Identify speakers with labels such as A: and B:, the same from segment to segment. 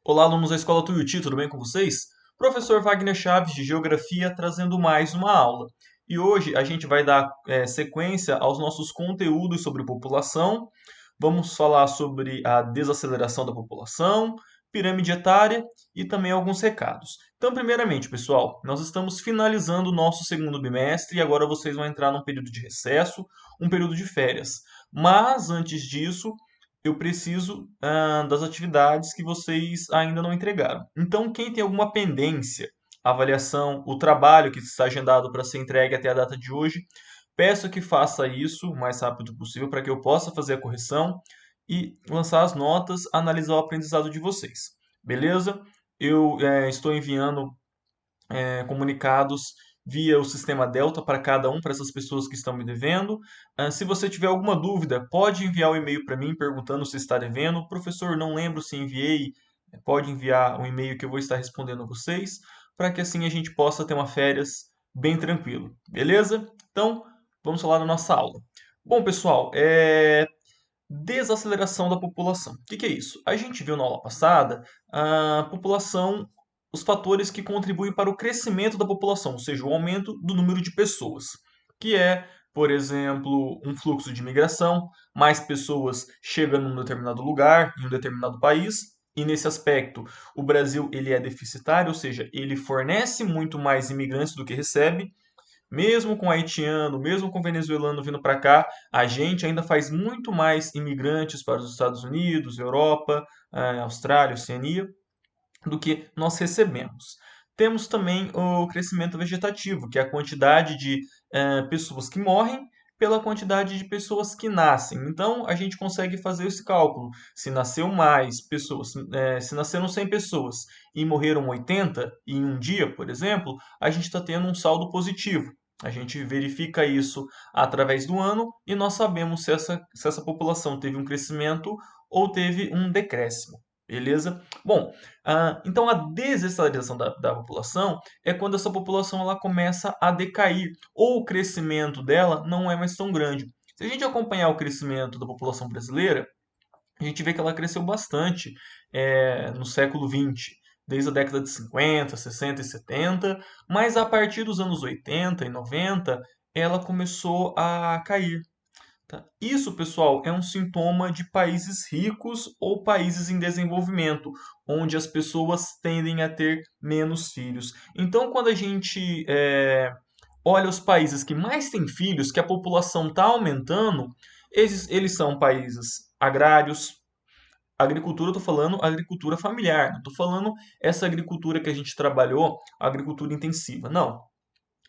A: Olá, alunos da Escola Tuiuti, tudo bem com vocês? Professor Wagner Chaves, de Geografia, trazendo mais uma aula. E hoje a gente vai dar sequência aos nossos conteúdos sobre população. Vamos falar sobre a desaceleração da população, pirâmide etária e também alguns recados. Então, primeiramente, pessoal, nós estamos finalizando o nosso segundo bimestre e agora vocês vão entrar num período de recesso, um período de férias. Mas, antes disso, eu preciso das atividades que vocês ainda não entregaram. Então, quem tem alguma pendência, avaliação, o trabalho que está agendado para ser entregue até a data de hoje, peço que faça isso o mais rápido possível para que eu possa fazer a correção e lançar as notas, analisar o aprendizado de vocês. Beleza? Eu estou enviando comunicados via o sistema Delta para cada um, para essas pessoas que estão me devendo. Se você tiver alguma dúvida, pode enviar um e-mail para mim perguntando se está devendo. Professor, não lembro se enviei. Pode enviar um e-mail que eu vou estar respondendo a vocês, para que assim a gente possa ter uma férias bem tranquilo. Beleza? Então, vamos falar da nossa aula. Bom, pessoal, desaceleração da população. O que é isso? A gente viu na aula passada a população, os fatores que contribuem para o crescimento da população, ou seja, o aumento do número de pessoas, que é, por exemplo, um fluxo de imigração, mais pessoas chegando em um determinado lugar, em um determinado país, e nesse aspecto o Brasil ele é deficitário, ou seja, ele fornece muito mais imigrantes do que recebe, mesmo com haitiano, mesmo com venezuelano vindo para cá, a gente ainda faz muito mais imigrantes para os Estados Unidos, Europa, Austrália, Oceania, do que nós recebemos. Temos também o crescimento vegetativo, que é a quantidade de pessoas que morrem pela quantidade de pessoas que nascem. Então, a gente consegue fazer esse cálculo. Se nasceu mais pessoas, se nasceram 100 pessoas e morreram 80 em um dia, por exemplo, a gente está tendo um saldo positivo. A gente verifica isso através do ano e nós sabemos se essa população teve um crescimento ou teve um decréscimo. Beleza? Bom, então a desestabilização da população é quando essa população ela começa a decair ou o crescimento dela não é mais tão grande. Se a gente acompanhar o crescimento da população brasileira, a gente vê que ela cresceu bastante no século XX, desde a década de 50, 60 e 70, mas a partir dos anos 80 e 90 ela começou a cair. Tá? Isso, pessoal, é um sintoma de países ricos ou países em desenvolvimento, onde as pessoas tendem a ter menos filhos. Então, quando a gente olha os países que mais têm filhos, que a população está aumentando, eles são países agrários. Agricultura, eu estou falando agricultura familiar, não estou falando essa agricultura que a gente trabalhou, agricultura intensiva. Não,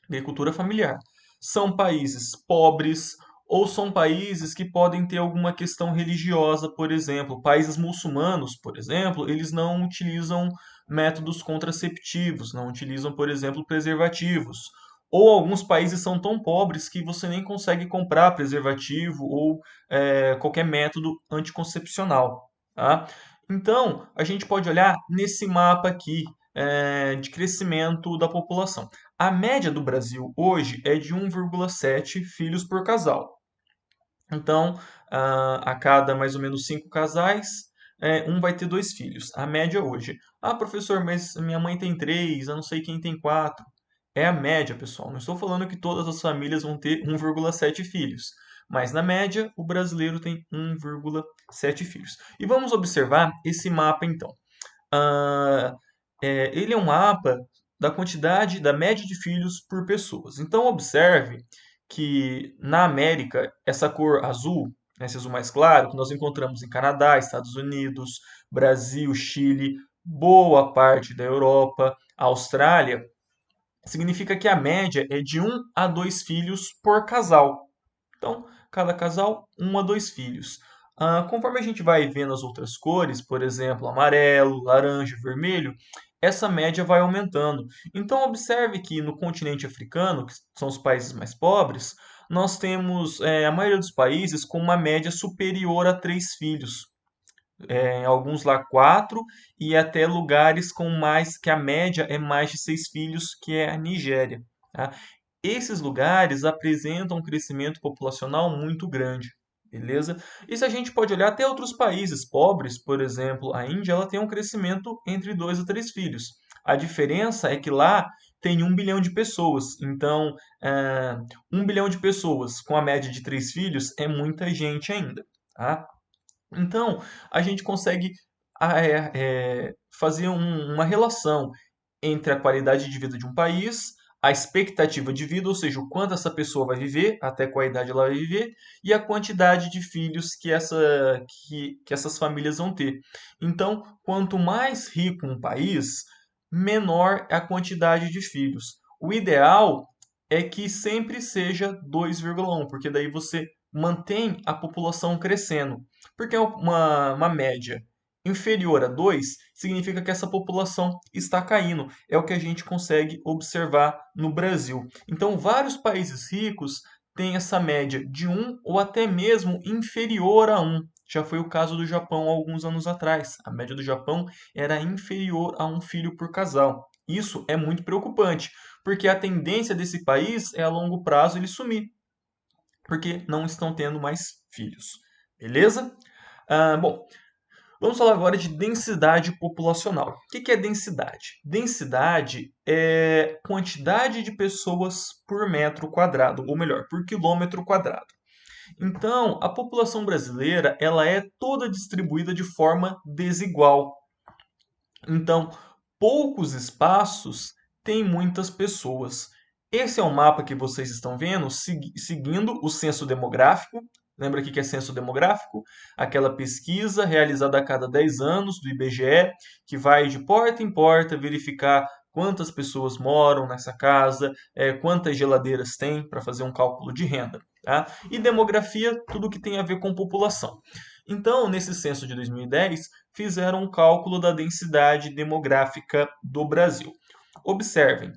A: agricultura familiar. São países pobres ou são países que podem ter alguma questão religiosa, por exemplo. Países muçulmanos, por exemplo, eles não utilizam métodos contraceptivos, não utilizam, por exemplo, preservativos. Ou alguns países são tão pobres que você nem consegue comprar preservativo ou qualquer método anticoncepcional. Tá? Então, a gente pode olhar nesse mapa aqui de crescimento da população. A média do Brasil hoje é de 1,7 filhos por casal. Então, a cada mais ou menos 5 casais, um vai ter 2 filhos. A média hoje. Ah, professor, mas minha mãe tem 3, eu não sei quem tem 4. É a média, pessoal. Não estou falando que todas as famílias vão ter 1,7 filhos. Mas na média, o brasileiro tem 1,7 filhos. E vamos observar esse mapa então. Ah, ele é um mapa da quantidade, da média de filhos por pessoas. Então, observe que na América, essa cor azul, né, esse azul mais claro, que nós encontramos em Canadá, Estados Unidos, Brasil, Chile, boa parte da Europa, Austrália, significa que a média é de 1 a 2 filhos por casal. Então, cada casal, 1 a 2 filhos. Conforme a gente vai vendo as outras cores, por exemplo, amarelo, laranja, vermelho, essa média vai aumentando. Então, observe que no continente africano, que são os países mais pobres, nós temos a maioria dos países com uma média superior a 3 filhos. Em alguns lá 4 e até lugares com mais que a média é mais de 6 filhos, que é a Nigéria. Tá? Esses lugares apresentam um crescimento populacional muito grande. beleza? E se a gente pode olhar até outros países pobres, por exemplo, a Índia, ela tem um crescimento entre 2 a 3 filhos. A diferença é que lá tem 1 bilhão de pessoas. Então, 1 bilhão de pessoas com a média de 3 filhos é muita gente ainda, tá? Então, a gente consegue fazer uma relação entre a qualidade de vida de um país, a expectativa de vida, ou seja, o quanto essa pessoa vai viver, até qual idade ela vai viver, e a quantidade de filhos que essas famílias vão ter. Então, quanto mais rico um país, menor é a quantidade de filhos. O ideal é que sempre seja 2,1, porque daí você mantém a população crescendo. Porque uma média inferior a 2 significa que essa população está caindo. É o que a gente consegue observar no Brasil. Então, vários países ricos têm essa média de 1 ou até mesmo inferior a 1. Já foi o caso do Japão há alguns anos atrás. A média do Japão era inferior a 1 filho por casal. Isso é muito preocupante, porque a tendência desse país é a longo prazo ele sumir, porque não estão tendo mais filhos. Beleza? Bom, vamos falar agora de densidade populacional. O que é densidade? Densidade é quantidade de pessoas por metro quadrado, ou melhor, por quilômetro quadrado. Então, a população brasileira ela é toda distribuída de forma desigual. Então, poucos espaços têm muitas pessoas. Esse é o mapa que vocês estão vendo, seguindo o censo demográfico. Lembra aqui que é censo demográfico? Aquela pesquisa realizada a cada 10 anos do IBGE, que vai de porta em porta verificar quantas pessoas moram nessa casa, quantas geladeiras tem para fazer um cálculo de renda. Tá? E demografia, tudo que tem a ver com população. Então, nesse censo de 2010, fizeram um cálculo da densidade demográfica do Brasil. Observem,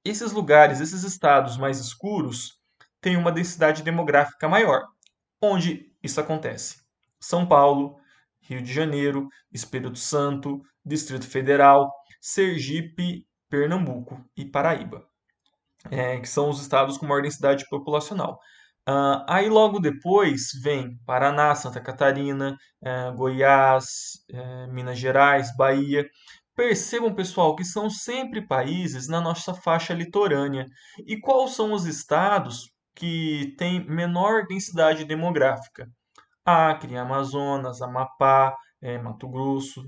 A: esses lugares, esses estados mais escuros, têm uma densidade demográfica maior. Onde isso acontece? São Paulo, Rio de Janeiro, Espírito Santo, Distrito Federal, Sergipe, Pernambuco e Paraíba, que são os estados com maior densidade populacional. Aí logo depois vem Paraná, Santa Catarina, Goiás, Minas Gerais, Bahia. Percebam, pessoal, que são sempre países na nossa faixa litorânea. E quais são os estados que têm menor densidade demográfica? Acre, Amazonas, Amapá, Mato Grosso.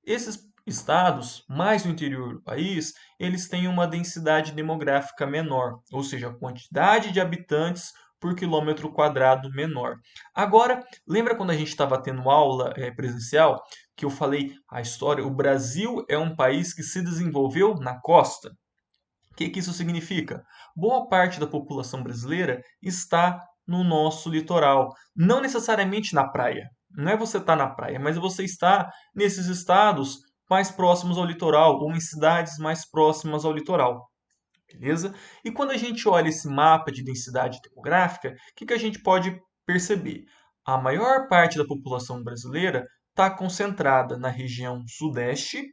A: Esses estados, mais no interior do país, eles têm uma densidade demográfica menor, ou seja, a quantidade de habitantes por quilômetro quadrado menor. Agora, lembra quando a gente estava tendo aula presencial, que eu falei a história? O Brasil é um país que se desenvolveu na costa. O que isso significa? Boa parte da população brasileira está no nosso litoral, não necessariamente na praia. Não é você estar na praia, mas você está nesses estados mais próximos ao litoral ou em cidades mais próximas ao litoral. Beleza? E quando a gente olha esse mapa de densidade demográfica, o que a gente pode perceber? A maior parte da população brasileira está concentrada na região sudeste,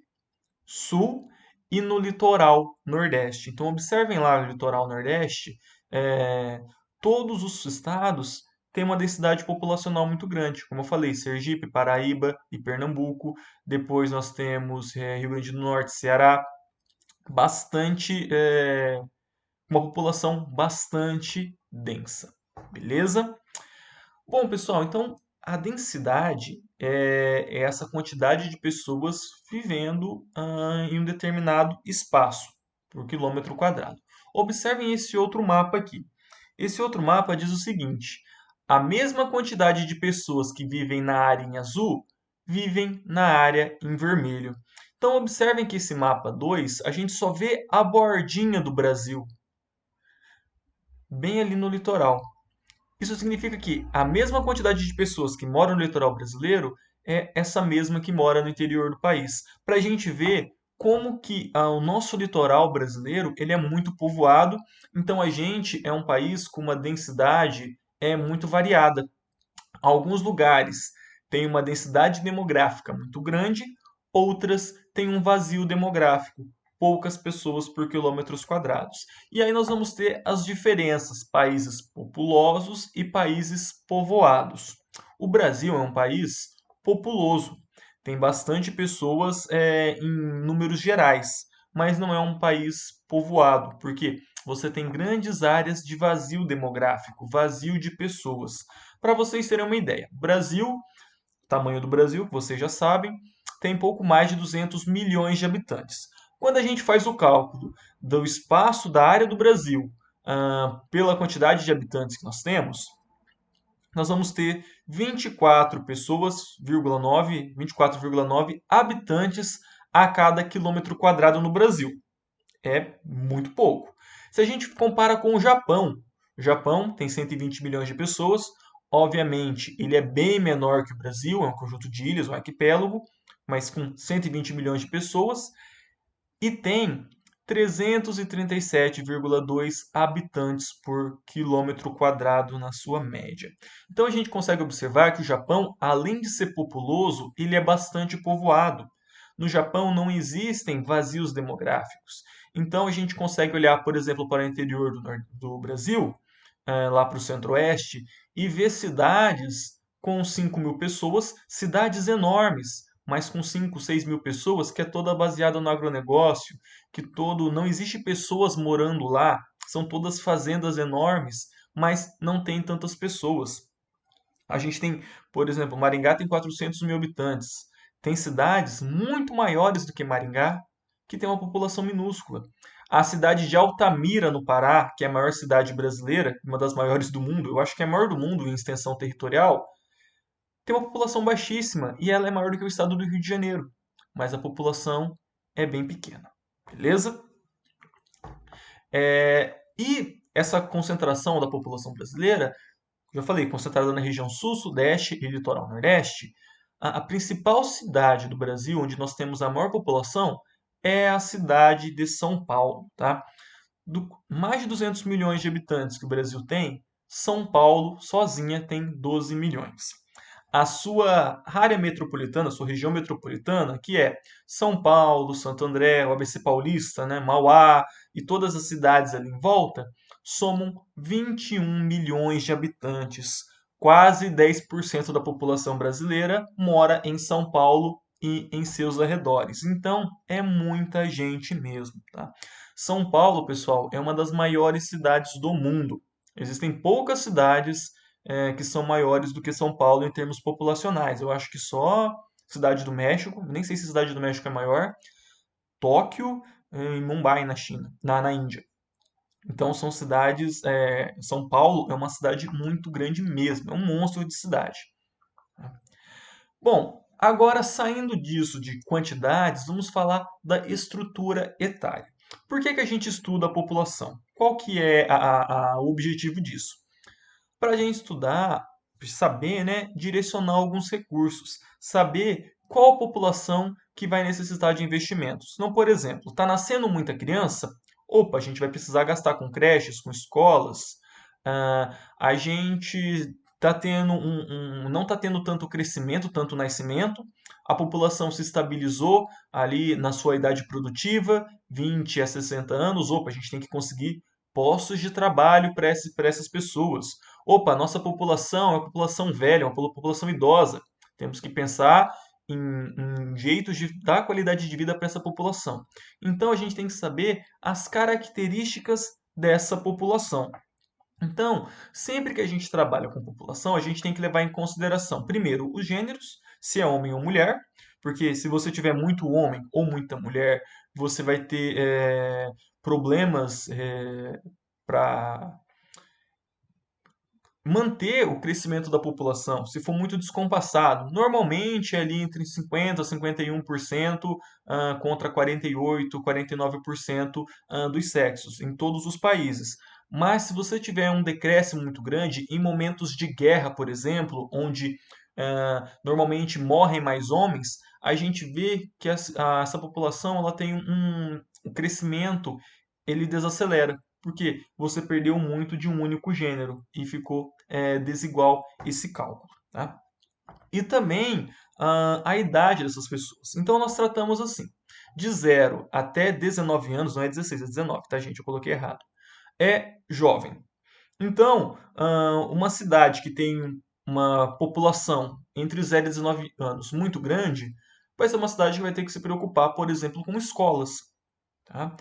A: sul e no litoral nordeste. Então, observem lá no litoral nordeste, é, todos os estados têm uma densidade populacional muito grande. Como eu falei, Sergipe, Paraíba e Pernambuco. Depois nós temos Rio Grande do Norte, Ceará. Bastante, uma população bastante densa. Beleza? Bom, pessoal, então a densidade é essa quantidade de pessoas vivendo em um determinado espaço por quilômetro quadrado. Observem esse outro mapa aqui. Esse outro mapa diz o seguinte: a mesma quantidade de pessoas que vivem na área em azul vivem na área em vermelho. Então, observem que esse mapa 2, a gente só vê a bordinha do Brasil, bem ali no litoral. Isso significa que a mesma quantidade de pessoas que moram no litoral brasileiro é essa mesma que mora no interior do país. Para a gente ver como que o nosso litoral brasileiro ele é muito povoado, então a gente é um país com uma densidade muito variada. Alguns lugares têm uma densidade demográfica muito grande, outras têm um vazio demográfico. poucas pessoas por quilômetros quadrados. E aí nós vamos ter as diferenças, países populosos e países povoados. O Brasil é um país populoso, tem bastante pessoas em números gerais, mas não é um país povoado, porque você tem grandes áreas de vazio demográfico, vazio de pessoas. Para vocês terem uma ideia, Brasil, tamanho do Brasil, que vocês já sabem, tem pouco mais de 200 milhões de habitantes. Quando a gente faz o cálculo do espaço da área do Brasil pela quantidade de habitantes que nós temos, nós vamos ter 24 pessoas, 24,9 habitantes a cada quilômetro quadrado no Brasil. É muito pouco. Se a gente compara com o Japão tem 120 milhões de pessoas. Obviamente, ele é bem menor que o Brasil, é um conjunto de ilhas, um arquipélago, mas com 120 milhões de pessoas e tem 337,2 habitantes por quilômetro quadrado na sua média. Então a gente consegue observar que o Japão, além de ser populoso, ele é bastante povoado. No Japão não existem vazios demográficos. Então a gente consegue olhar, por exemplo, para o interior do Brasil, lá para o centro-oeste, e ver cidades com 5 mil pessoas, cidades enormes, mas com 5, 6 mil pessoas, que é toda baseada no agronegócio, que todo não existe pessoas morando lá, são todas fazendas enormes, mas não tem tantas pessoas. A gente tem, por exemplo, Maringá tem 400 mil habitantes. Tem cidades muito maiores do que Maringá que tem uma população minúscula. A cidade de Altamira, no Pará, que é a maior cidade brasileira, uma das maiores do mundo, eu acho que é a maior do mundo em extensão territorial, tem uma população baixíssima e ela é maior do que o estado do Rio de Janeiro, mas a população é bem pequena. Beleza? E essa concentração da população brasileira, já falei, concentrada na região sul, sudeste e litoral nordeste, a principal cidade do Brasil, onde nós temos a maior população, é a cidade de São Paulo. Tá? Mais de 200 milhões de habitantes que o Brasil tem, São Paulo sozinha tem 12 milhões. A sua área metropolitana, a sua região metropolitana, que é São Paulo, Santo André, o ABC Paulista, né, Mauá e todas as cidades ali em volta, somam 21 milhões de habitantes. Quase 10% da população brasileira mora em São Paulo e em seus arredores. Então, é muita gente mesmo, tá? São Paulo, pessoal, é uma das maiores cidades do mundo. Existem poucas cidades que são maiores do que São Paulo em termos populacionais. Eu acho que só Cidade do México, nem sei se Cidade do México é maior, Tóquio e Mumbai na China, na Índia. Então são cidades. São Paulo é uma cidade muito grande mesmo, é um monstro de cidade. Bom, agora saindo disso de quantidades, vamos falar da estrutura etária. Por que a gente estuda a população? Qual que é o objetivo disso? Para a gente estudar, saber, né, direcionar alguns recursos, saber qual a população que vai necessitar de investimentos. Não, por exemplo, está nascendo muita criança, opa, a gente vai precisar gastar com creches, com escolas. A gente não está tendo tanto crescimento, tanto nascimento. A população se estabilizou ali na sua idade produtiva, 20 a 60 anos. Opa, a gente tem que conseguir postos de trabalho para essas pessoas. Opa, nossa população é uma população velha, uma população idosa. Temos que pensar em jeitos de dar qualidade de vida para essa população. Então a gente tem que saber as características dessa população. Então, sempre que a gente trabalha com população, a gente tem que levar em consideração, primeiro, os gêneros, se é homem ou mulher, porque se você tiver muito homem ou muita mulher, você vai ter problemas para manter o crescimento da população, se for muito descompassado. Normalmente é ali entre 50% a 51% contra 48%, 49% dos sexos, em todos os países. Mas se você tiver um decréscimo muito grande, em momentos de guerra, por exemplo, onde normalmente morrem mais homens, a gente vê que essa população ela tem um crescimento, ele desacelera. Porque você perdeu muito de um único gênero e ficou desigual esse cálculo. Tá? e também a idade dessas pessoas. Então, nós tratamos assim, de 0 até 19 anos, não é 16, é 19, tá, gente? Eu coloquei errado. É jovem. Então, uma cidade que tem uma população entre 0 e 19 anos muito grande, vai ser uma cidade que vai ter que se preocupar, por exemplo, com escolas. Tá?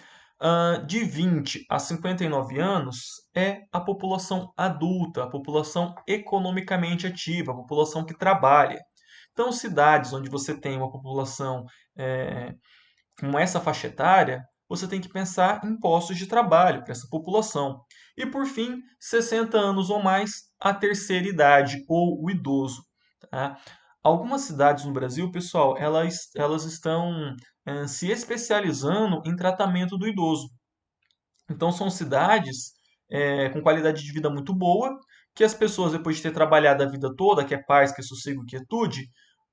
A: De 20 a 59 anos é a população adulta, a população economicamente ativa, a população que trabalha. Então, cidades onde você tem uma população eh, com essa faixa etária, você tem que pensar em postos de trabalho para essa população. E por fim, 60 anos ou mais, a terceira idade ou o idoso. Tá? Algumas cidades no Brasil, pessoal, elas estão se especializando em tratamento do idoso. Então são cidades com qualidade de vida muito boa, que as pessoas, depois de ter trabalhado a vida toda, que é paz, que é sossego, quietude,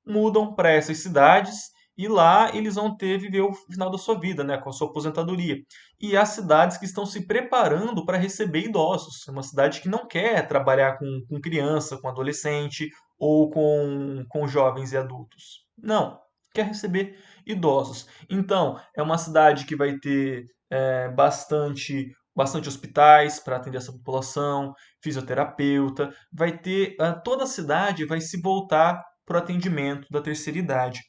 A: mudam para essas cidades e lá eles vão viver o final da sua vida, né, com a sua aposentadoria. E há cidades que estão se preparando para receber idosos. É uma cidade que não quer trabalhar com criança, com adolescente ou com jovens e adultos. Não, quer receber idosos. Então, é uma cidade que vai ter bastante hospitais para atender essa população, fisioterapeuta, vai ter toda a cidade vai se voltar para o atendimento da terceira idade.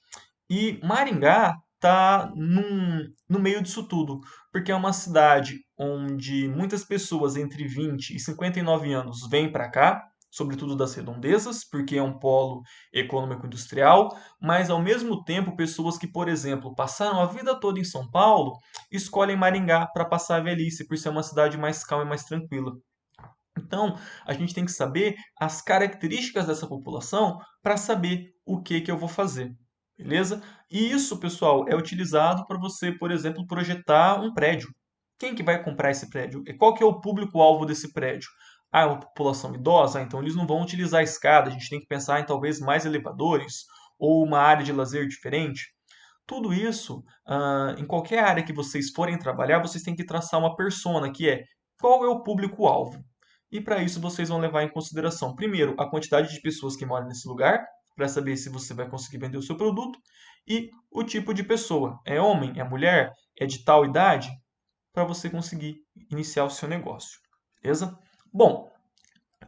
A: E Maringá está no meio disso tudo, porque é uma cidade onde muitas pessoas entre 20 e 59 anos vêm para cá, sobretudo das redondezas, porque é um polo econômico-industrial, mas ao mesmo tempo pessoas que, por exemplo, passaram a vida toda em São Paulo, escolhem Maringá para passar a velhice, por ser uma cidade mais calma e mais tranquila. Então, a gente tem que saber as características dessa população para saber o que que eu vou fazer. Beleza? E isso, pessoal, é utilizado para você, por exemplo, projetar um prédio. Quem que vai comprar esse prédio? E qual que é o público-alvo desse prédio? Ah, é uma população idosa? Ah, então eles não vão utilizar a escada. A gente tem que pensar em talvez mais elevadores ou uma área de lazer diferente. Tudo isso, em qualquer área que vocês forem trabalhar, vocês têm que traçar uma persona, que é qual é o público-alvo. E para isso vocês vão levar em consideração, primeiro, a quantidade de pessoas que moram nesse lugar, para saber se você vai conseguir vender o seu produto, e o tipo de pessoa. É homem? É mulher? É de tal idade? Para você conseguir iniciar o seu negócio. Beleza? Bom,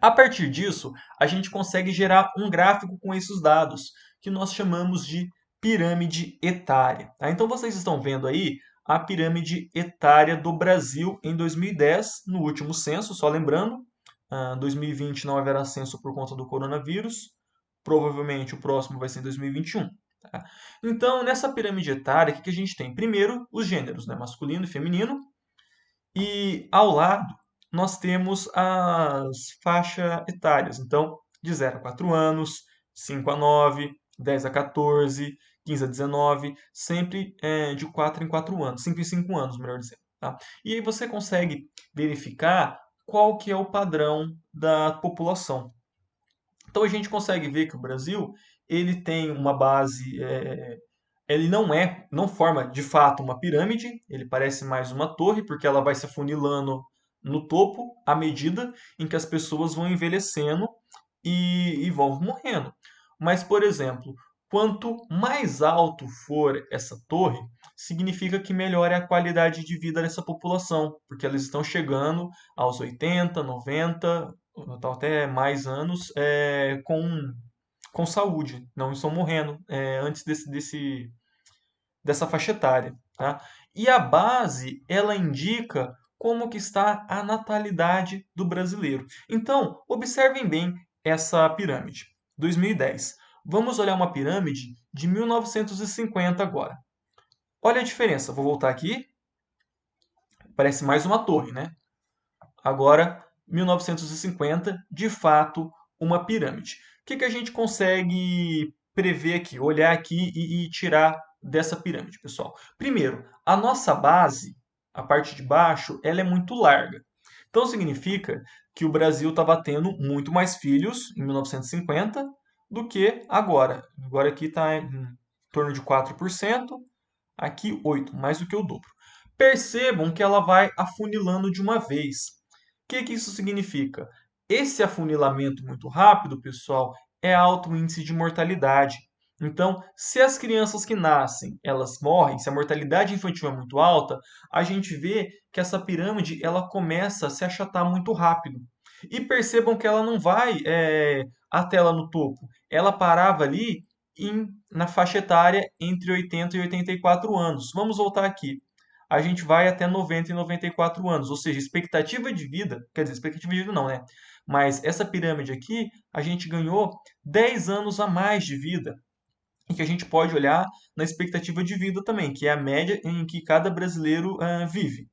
A: a partir disso, a gente consegue gerar um gráfico com esses dados, que nós chamamos de pirâmide etária. Tá? Então, vocês estão vendo aí a pirâmide etária do Brasil em 2010, no último censo, só lembrando, 2020 não haverá censo por conta do coronavírus, provavelmente o próximo vai ser em 2021. Tá? Então, nessa pirâmide etária, o que a gente tem? Primeiro, os gêneros, né? Masculino e feminino, e ao lado nós temos as faixas etárias. Então, de 0 a 4 anos, 5 a 9, 10 a 14, 15 a 19, sempre de 4 em 4 anos, 5 em 5 anos, melhor dizendo. Tá? E aí você consegue verificar qual que é o padrão da população. Então a gente consegue ver que o Brasil ele tem uma base, ele não forma de fato uma pirâmide, ele parece mais uma torre, porque ela vai se afunilando no topo à medida em que as pessoas vão envelhecendo e vão morrendo. Mas, por exemplo, quanto mais alto for essa torre, significa que melhora a qualidade de vida dessa população, porque elas estão chegando aos 80, 90, ou até mais anos com saúde, não estão morrendo antes dessa faixa etária. Tá? E a base, ela indica como que está a natalidade do brasileiro. Então, observem bem essa pirâmide. 2010. Vamos olhar uma pirâmide de 1950 agora. Olha a diferença. Vou voltar aqui. Parece mais uma torre, né? Agora, 1950, de fato, uma pirâmide. O que a gente consegue prever aqui, olhar aqui e tirar dessa pirâmide, pessoal? Primeiro, a nossa base, a parte de baixo, ela é muito larga. Então significa que o Brasil estava tendo muito mais filhos em 1950 do que agora. Agora aqui está em torno de 4%, aqui 8%, mais do que o dobro. Percebam que ela vai afunilando de uma vez. O que isso significa? Esse afunilamento muito rápido, pessoal, é alto o índice de mortalidade. Então, se as crianças que nascem, elas morrem, se a mortalidade infantil é muito alta, a gente vê que essa pirâmide ela começa a se achatar muito rápido. E percebam que ela não vai até lá no topo. Ela parava ali na faixa etária entre 80 e 84 anos. Vamos voltar aqui. A gente vai até 90 e 94 anos, ou seja, expectativa de vida, quer dizer, expectativa de vida não, né? Mas essa pirâmide aqui, a gente ganhou 10 anos a mais de vida. E que a gente pode olhar na expectativa de vida também, que é a média em que cada brasileiro vive.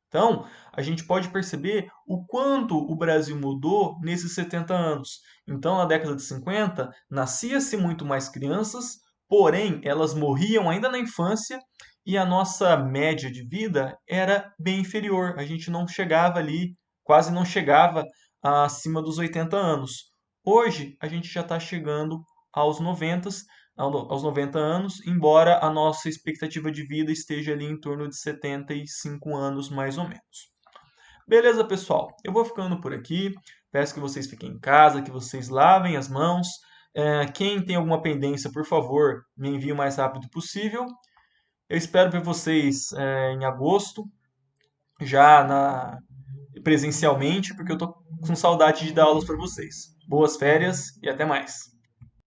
A: Então, a gente pode perceber o quanto o Brasil mudou nesses 70 anos. Então, na década de 50, nascia-se muito mais crianças, porém, elas morriam ainda na infância e a nossa média de vida era bem inferior. A gente não chegava ali, quase não chegava acima dos 80 anos. Hoje, a gente já está chegando aos 90, aos 90 anos, embora a nossa expectativa de vida esteja ali em torno de 75 anos, mais ou menos. Beleza, pessoal? Eu vou ficando por aqui. Peço que vocês fiquem em casa, que vocês lavem as mãos. Quem tem alguma pendência, por favor, me envie o mais rápido possível. Eu espero ver vocês em agosto, já presencialmente, porque eu tô com saudade de dar aulas para vocês. Boas férias e até mais.